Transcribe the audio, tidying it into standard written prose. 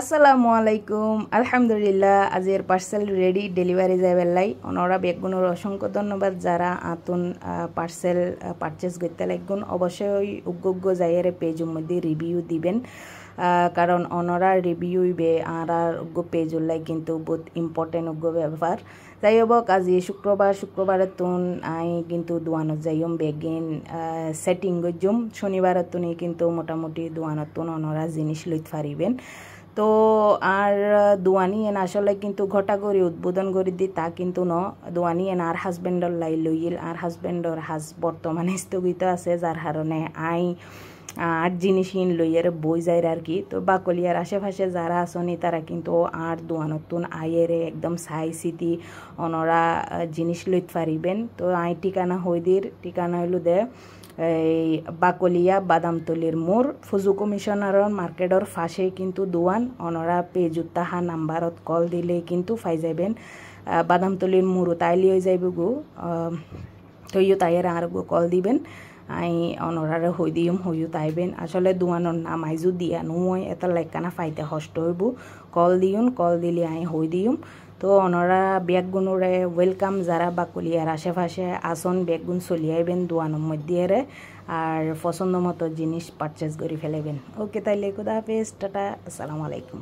আসসালামু আলাইকুম আলহামদুলিল্লাহ আজের পার্সেল রেডি ডেলিভারি যাবেলাই ওনারা বেগুনের অসংখ্য ধন্যবাদ যারা আতুন পার্সেল পারচেজ করতে লাগুন অবশ্যই উগ্গ যাইয়ের পেজের মধ্যে রিভিউ দিবেন কারণ ওনারা রিভিউ বে আর উগ্গ পেজুর লাই কিন্তু বহুত ইম্পর্টেন্ট উগ্গ ব্যাপার যাই হোক আজ শুক্রবারের তুন আই কিন্তু দোয়ানত যাইম বেগিন সেটিং গজম শনিবারের তুনি কিন্তু মোটামুটি দোয়ানত তুন ওনারা জিনিস লইতে পারিবেন তো আর দোয়ানি এন আসলে কিন্তু ঘটা করে উদ্বোধন করে দি তা কিন্তু ন দোয়ানি এন আর হাজবেন্ডর লাই লইল আর হাজবেন্ডর বর্তমানে স্থগিত আছে যার কারণে আই আর জিনিস ইন লইয়ের বই যায় আর কি তো বাকলিয়ার আশেপাশে যারা আসনি তারা কিন্তু আর দোয়ানতুন আইয়ের একদম সাই সিটি ওনারা জিনিস লইতে পারিবেন তো আই ঠিকানা হইদির ঠিকানা হইল দে এই বাকলিয়া বাদামতলির মোড় ফুজু কমিশনারের মার্কেটের পাশে কিন্তু দোয়ান ওনারা পেজুত তাহা নাম্বারত কল দিলে কিন্তু পাই যাবেন বাদামতলির মোড় তাইলি হয়ে যাইব গো তৈও তাইয়ের আর গো কল দিবেন আই অনরারে হই দিম হইও তাইবেন আসলে দোয়ানোর নাম আইজু দিয়া নয় এটা লাইকানা ফাইতে কষ্ট হইব কল দিউন কল দিলে আই হই দিম তো ওনারা ব্যাগগুনোরে ওয়েলকাম যারা বাকলিয়ার আশেপাশে আসন ব্যাগগুন চলিয়াইবেন দোয়ানোর মধ্যে আর পছন্দ মতো জিনিস পারচেজ করে ফেলাইবেন ওকে তাইলে খুদা হাফেজ টাটা আসসালামু আলাইকুম।